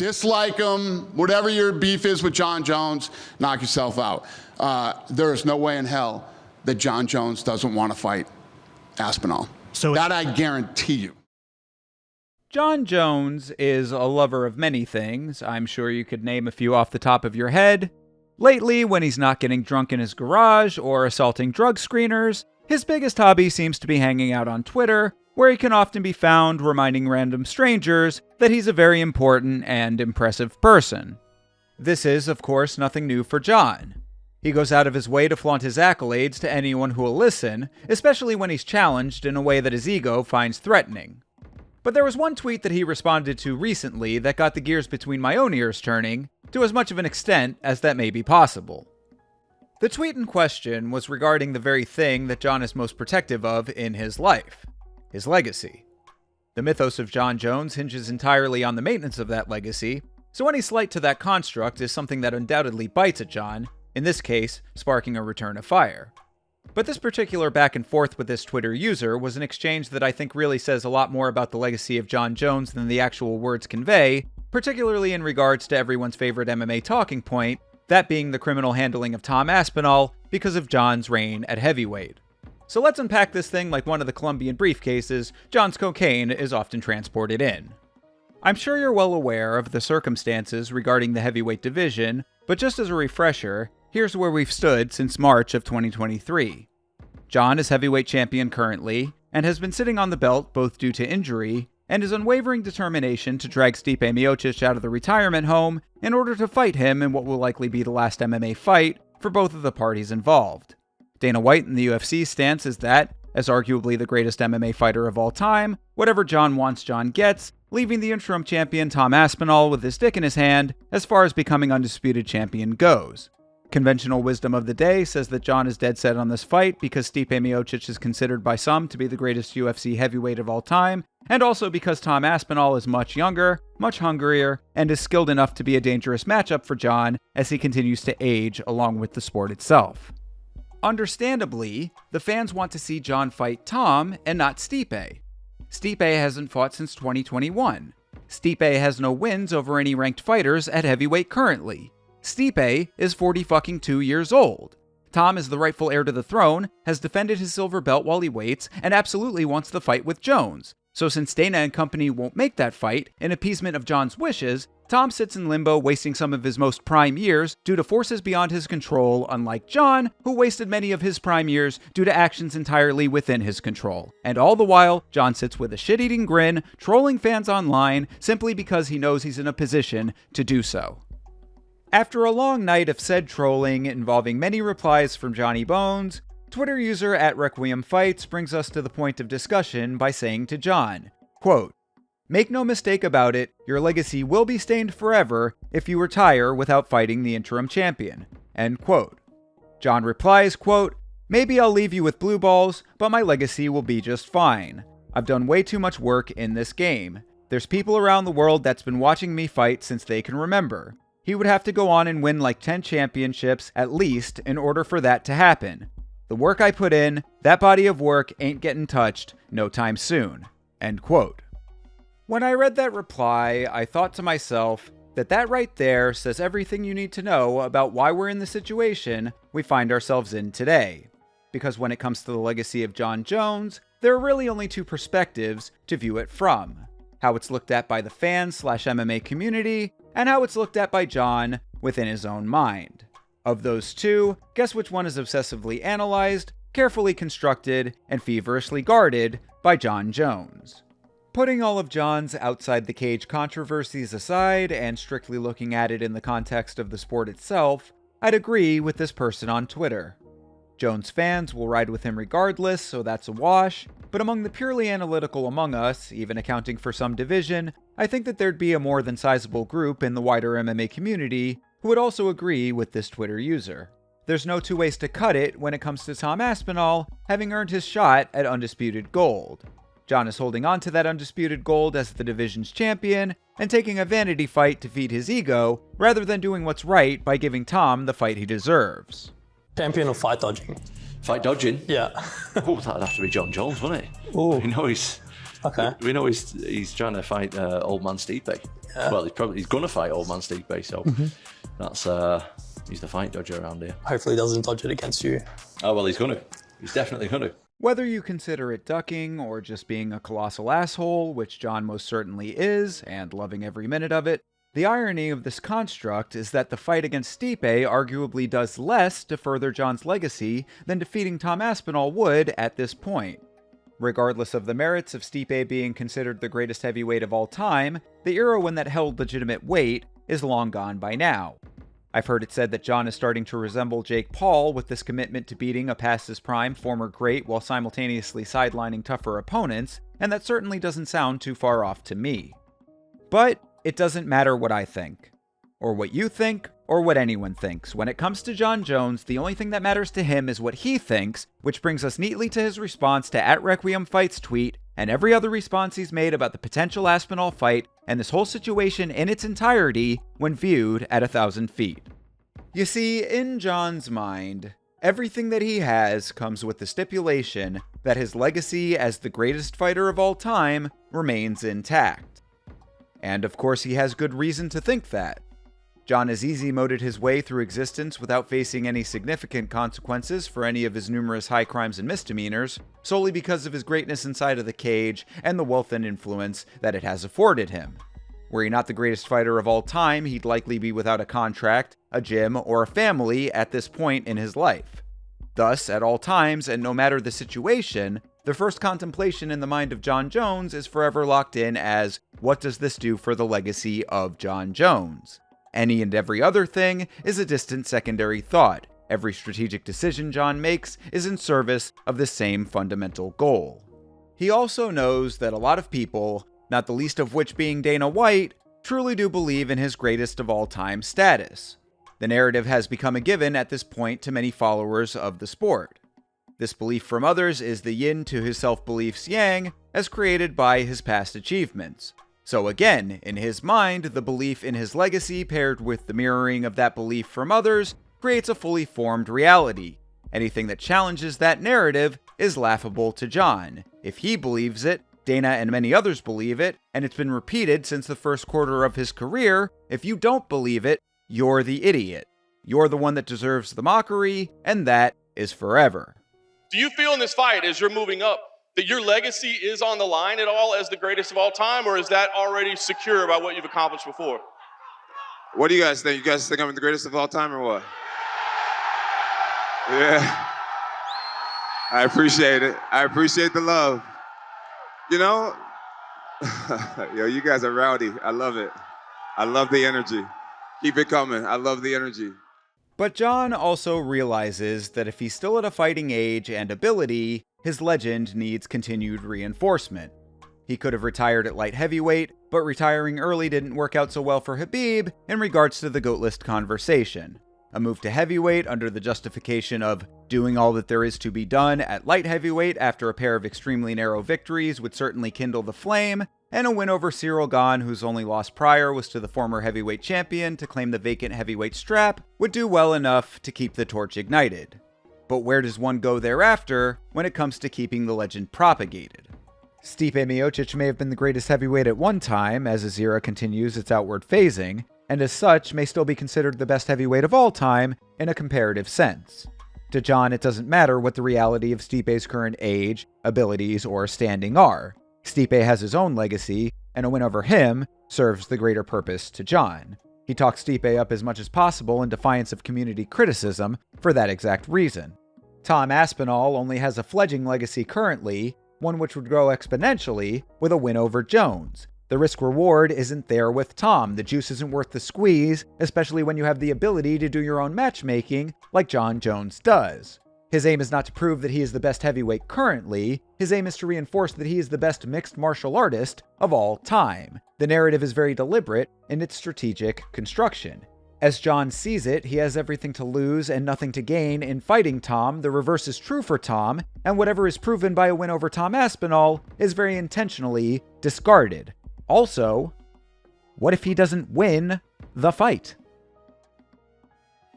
dislike him, whatever your beef is with Jon Jones, knock yourself out. There is no way in hell that Jon Jones doesn't want to fight Aspinall. So that I guarantee you. Jon Jones is a lover of many things. I'm sure you could name a few off the top of your head. Lately, when he's not getting drunk in his garage or assaulting drug screeners, his biggest hobby seems to be hanging out on Twitter, where he can often be found reminding random strangers that he's a very important and impressive person. This is, of course, nothing new for Jon. He goes out of his way to flaunt his accolades to anyone who will listen, especially when he's challenged in a way that his ego finds threatening. But there was one tweet that he responded to recently that got the gears between my own ears turning, to as much of an extent as that may be possible. The tweet in question was regarding the very thing that Jon is most protective of in his life: his legacy. The mythos of Jon Jones hinges entirely on the maintenance of that legacy, so any slight to that construct is something that undoubtedly bites at Jon, in this case, sparking a return of fire. But this particular back and forth with this Twitter user was an exchange that I think really says a lot more about the legacy of Jon Jones than the actual words convey, particularly in regards to everyone's favorite MMA talking point, that being the criminal handling of Tom Aspinall because of Jon's reign at heavyweight. So let's unpack this thing like one of the Colombian briefcases Jon's cocaine is often transported in. I'm sure you're well aware of the circumstances regarding the heavyweight division, but just as a refresher, here's where we've stood since March of 2023. Jon is heavyweight champion currently, and has been sitting on the belt both due to injury and his unwavering determination to drag Stipe Miocic out of the retirement home in order to fight him in what will likely be the last MMA fight for both of the parties involved. Dana White in the UFC stance is that, as arguably the greatest MMA fighter of all time, whatever Jon wants, Jon gets, leaving the interim champion Tom Aspinall with his dick in his hand as far as becoming undisputed champion goes. Conventional wisdom of the day says that Jon is dead set on this fight because Stipe Miocic is considered by some to be the greatest UFC heavyweight of all time, and also because Tom Aspinall is much younger, much hungrier, and is skilled enough to be a dangerous matchup for Jon as he continues to age along with the sport itself. Understandably, the fans want to see Jon fight Tom and not Stipe. Stipe hasn't fought since 2021. Stipe has no wins over any ranked fighters at heavyweight currently. Stipe is 42 years old. Tom is the rightful heir to the throne, has defended his silver belt while he waits, and absolutely wants the fight with Jones. So since Dana and company won't make that fight, in appeasement of Jon's wishes, Tom sits in limbo wasting some of his most prime years due to forces beyond his control, unlike Jon, who wasted many of his prime years due to actions entirely within his control. And all the while, Jon sits with a shit-eating grin, trolling fans online simply because he knows he's in a position to do so. After a long night of said trolling involving many replies from Johnny Bones, Twitter user @RequiemFights brings us to the point of discussion by saying to Jon, quote, "Make no mistake about it, your legacy will be stained forever if you retire without fighting the interim champion." End quote. Jon replies, quote, "Maybe I'll leave you with blue balls, but my legacy will be just fine. I've done way too much work in this game. There's people around the world that's been watching me fight since they can remember. He would have to go on and win like 10 championships at least in order for that to happen. The work I put in, that body of work ain't getting touched no time soon." End quote. When I read that reply, I thought to myself that right there says everything you need to know about why we're in the situation we find ourselves in today. Because when it comes to the legacy of Jon Jones, there are really only two perspectives to view it from: how it's looked at by the fans/MMA community, and how it's looked at by Jon within his own mind. Of those two, guess which one is obsessively analyzed, carefully constructed, and feverishly guarded by Jon Jones? Putting all of Jon's outside the cage controversies aside and strictly looking at it in the context of the sport itself, I'd agree with this person on Twitter. Jones fans will ride with him regardless, so that's a wash, but among the purely analytical among us, even accounting for some division, I think that there'd be a more than sizable group in the wider MMA community who would also agree with this Twitter user. There's no two ways to cut it when it comes to Tom Aspinall having earned his shot at undisputed gold. Jon is holding on to that undisputed gold as the division's champion and taking a vanity fight to feed his ego rather than doing what's right by giving Tom the fight he deserves. Champion of fight dodging. Fight dodging? Yeah. Oh, that'd have to be Jon Jones, wouldn't it? Oh. You know, he's Okay. We know he's trying to fight old man Stipe. Yeah. Well, he's going to fight old man Stipe, so that's he's the fight dodger around here. Hopefully he doesn't dodge it against you. Oh, well, he's going to. He's definitely going to. Whether you consider it ducking or just being a colossal asshole, which Jon most certainly is, and loving every minute of it, the irony of this construct is that the fight against Stipe arguably does less to further Jon's legacy than defeating Tom Aspinall would at this point. Regardless of the merits of Stipe being considered the greatest heavyweight of all time, the era when that held legitimate weight is long gone by now. I've heard it said that Jon is starting to resemble Jake Paul with this commitment to beating a past his prime former great while simultaneously sidelining tougher opponents, and that certainly doesn't sound too far off to me. But it doesn't matter what I think, or what you think, or what anyone thinks. When it comes to Jon Jones, the only thing that matters to him is what he thinks, which brings us neatly to his response to @RequiemFights tweet, and every other response he's made about the potential Aspinall fight, and this whole situation in its entirety when viewed at 1,000 feet. You see, in Jon's mind, everything that he has comes with the stipulation that his legacy as the greatest fighter of all time remains intact. And of course he has good reason to think that. Jon has easy-moded his way through existence without facing any significant consequences for any of his numerous high crimes and misdemeanors, solely because of his greatness inside of the cage and the wealth and influence that it has afforded him. Were he not the greatest fighter of all time, he'd likely be without a contract, a gym, or a family at this point in his life. Thus, at all times, and no matter the situation, the first contemplation in the mind of Jon Jones is forever locked in as, what does this do for the legacy of Jon Jones? Any and every other thing is a distant secondary thought. Every strategic decision Jon makes is in service of the same fundamental goal. He also knows that a lot of people, not the least of which being Dana White, truly do believe in his greatest of all time status. The narrative has become a given at this point to many followers of the sport. This belief from others is the yin to his self-belief's yang, as created by his past achievements. So again, in his mind, the belief in his legacy paired with the mirroring of that belief from others creates a fully formed reality. Anything that challenges that narrative is laughable to Jon. If he believes it, Dana and many others believe it, and it's been repeated since the first quarter of his career. If you don't believe it, you're the idiot. You're the one that deserves the mockery, and that is forever. Do you feel in this fight, as you're moving up, that your legacy is on the line at all as the greatest of all time, or is that already secure by what you've accomplished before? What do you guys think? You guys think I'm the greatest of all time or what? Yeah. I appreciate it. I appreciate the love. You know, yo, you guys are rowdy. I love it. I love the energy. Keep it coming. I love the energy. But Jon also realizes that if he's still at a fighting age and ability, his legend needs continued reinforcement. He could have retired at light heavyweight, but retiring early didn't work out so well for Khabib in regards to the GOAT list conversation. A move to heavyweight under the justification of doing all that there is to be done at light heavyweight after a pair of extremely narrow victories would certainly kindle the flame, and a win over Cyril Gane, whose only loss prior was to the former heavyweight champion to claim the vacant heavyweight strap, would do well enough to keep the torch ignited. But where does one go thereafter when it comes to keeping the legend propagated? Stipe Miocic may have been the greatest heavyweight at one time, as his era continues its outward phasing, and as such may still be considered the best heavyweight of all time in a comparative sense. To Jon, it doesn't matter what the reality of Stipe's current age, abilities, or standing are. Stipe has his own legacy, and a win over him serves the greater purpose to Jon. He talks Stipe up as much as possible in defiance of community criticism for that exact reason. Tom Aspinall only has a fledgling legacy currently, one which would grow exponentially with a win over Jones. The risk-reward isn't there with Tom. The juice isn't worth the squeeze, especially when you have the ability to do your own matchmaking like Jon Jones does. His aim is not to prove that he is the best heavyweight currently. His aim is to reinforce that he is the best mixed martial artist of all time. The narrative is very deliberate in its strategic construction. As Jon sees it, he has everything to lose and nothing to gain in fighting Tom. The reverse is true for Tom, and whatever is proven by a win over Tom Aspinall is very intentionally discarded. Also, what if he doesn't win the fight?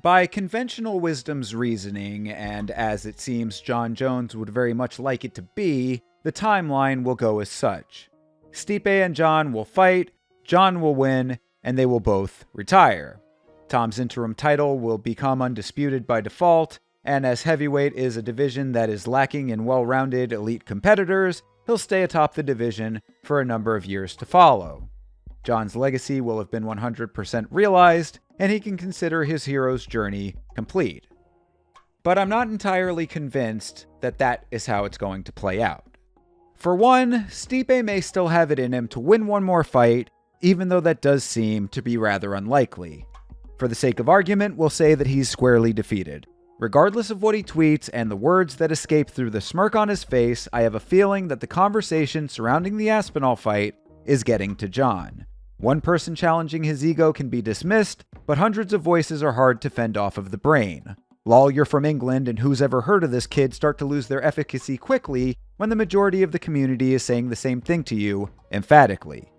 By conventional wisdom's reasoning, and as it seems Jon Jones would very much like it to be, the timeline will go as such. Stipe and Jon will fight, Jon will win, and they will both retire. Tom's interim title will become undisputed by default, and as heavyweight is a division that is lacking in well-rounded elite competitors, he'll stay atop the division for a number of years to follow. Jon's legacy will have been 100% realized, and he can consider his hero's journey complete. But I'm not entirely convinced that that is how it's going to play out. For one, Stipe may still have it in him to win one more fight, even though that does seem to be rather unlikely. For the sake of argument, we'll say that he's squarely defeated. Regardless of what he tweets and the words that escape through the smirk on his face, I have a feeling that the conversation surrounding the Aspinall fight is getting to Jon. One person challenging his ego can be dismissed, but hundreds of voices are hard to fend off of the brain. Lol, you're from England, and who's ever heard of this kid start to lose their efficacy quickly when the majority of the community is saying the same thing to you, emphatically.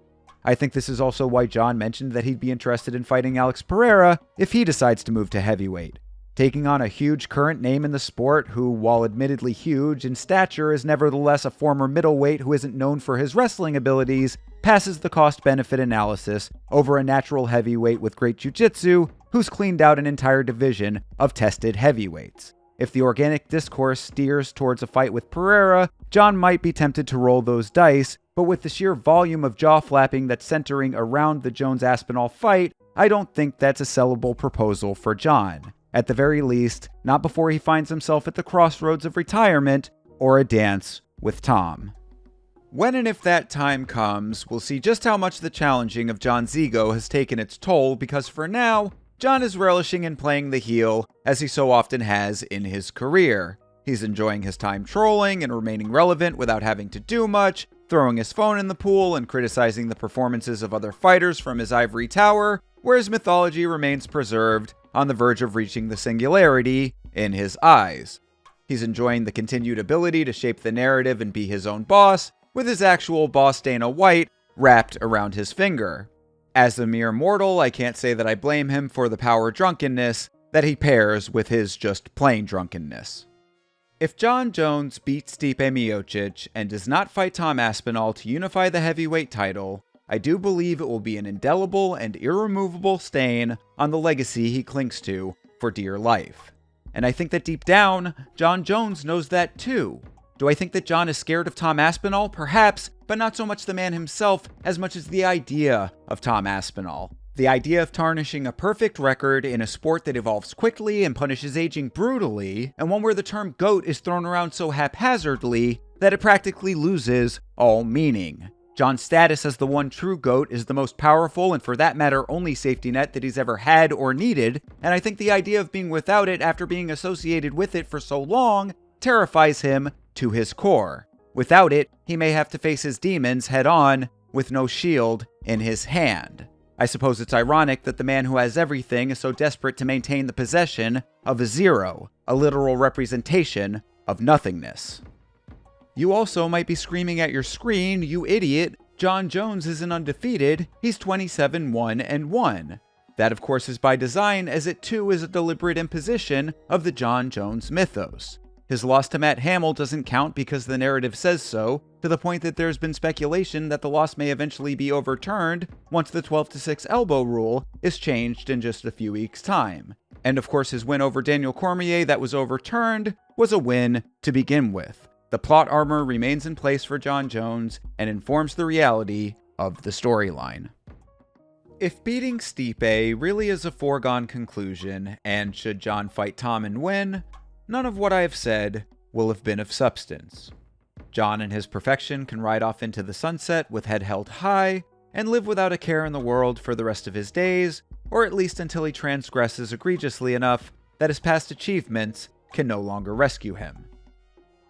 I think this is also why Jon mentioned that he'd be interested in fighting Alex Pereira if he decides to move to heavyweight. Taking on a huge current name in the sport who, while admittedly huge in stature, is nevertheless a former middleweight who isn't known for his wrestling abilities, passes the cost-benefit analysis over a natural heavyweight with great jiu-jitsu who's cleaned out an entire division of tested heavyweights. If the organic discourse steers towards a fight with Pereira, Jon might be tempted to roll those dice, but with the sheer volume of jaw-flapping that's centering around the Jones-Aspinall fight, I don't think that's a sellable proposal for Jon. At the very least, not before he finds himself at the crossroads of retirement or a dance with Tom. When and if that time comes, we'll see just how much the challenging of Jon's ego has taken its toll, because for now, Jon is relishing in playing the heel, as he so often has in his career. He's enjoying his time trolling and remaining relevant without having to do much, throwing his phone in the pool and criticizing the performances of other fighters from his ivory tower, where his mythology remains preserved, on the verge of reaching the singularity in his eyes. He's enjoying the continued ability to shape the narrative and be his own boss, with his actual boss Dana White wrapped around his finger. As a mere mortal, I can't say that I blame him for the power drunkenness that he pairs with his just plain drunkenness. If Jon Jones beats Stipe Miocic and does not fight Tom Aspinall to unify the heavyweight title, I do believe it will be an indelible and irremovable stain on the legacy he clings to for dear life. And I think that deep down, Jon Jones knows that too. Do I think that Jon is scared of Tom Aspinall? Perhaps, but not so much the man himself as much as the idea of Tom Aspinall. The idea of tarnishing a perfect record in a sport that evolves quickly and punishes aging brutally, and one where the term GOAT is thrown around so haphazardly that it practically loses all meaning. Jon's status as the one true GOAT is the most powerful and for that matter only safety net that he's ever had or needed, and I think the idea of being without it after being associated with it for so long terrifies him to his core. Without it, he may have to face his demons head on with no shield in his hand. I suppose it's ironic that the man who has everything is so desperate to maintain the possession of a zero, a literal representation of nothingness. You also might be screaming at your screen, "You idiot, Jon Jones isn't undefeated, he's 27-1-1. That of course is by design, as it too is a deliberate imposition of the Jon Jones mythos. His loss to Matt Hamill doesn't count because the narrative says so, to the point that there's been speculation that the loss may eventually be overturned once the 12-6 elbow rule is changed in just a few weeks' time. And of course his win over Daniel Cormier that was overturned was a win to begin with. The plot armor remains in place for Jon Jones and informs the reality of the storyline. If beating Stipe really is a foregone conclusion, and should Jon fight Tom and win, none of what I have said will have been of substance. Jon and his perfection can ride off into the sunset with head held high, and live without a care in the world for the rest of his days, or at least until he transgresses egregiously enough that his past achievements can no longer rescue him.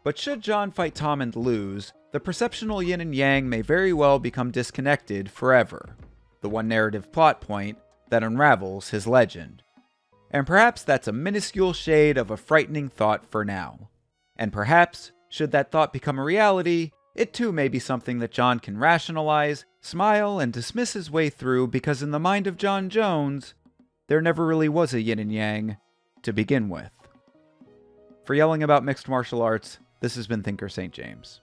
But should Jon fight Tom and lose, the perceptional yin and yang may very well become disconnected forever, the one narrative plot point that unravels his legend. And perhaps that's a minuscule shade of a frightening thought for now. And perhaps, should that thought become a reality, it too may be something that Jon can rationalize, smile, and dismiss his way through, because in the mind of Jon Jones, there never really was a yin and yang to begin with. For Yelling About Mixed Martial Arts, this has been Thinker St. James.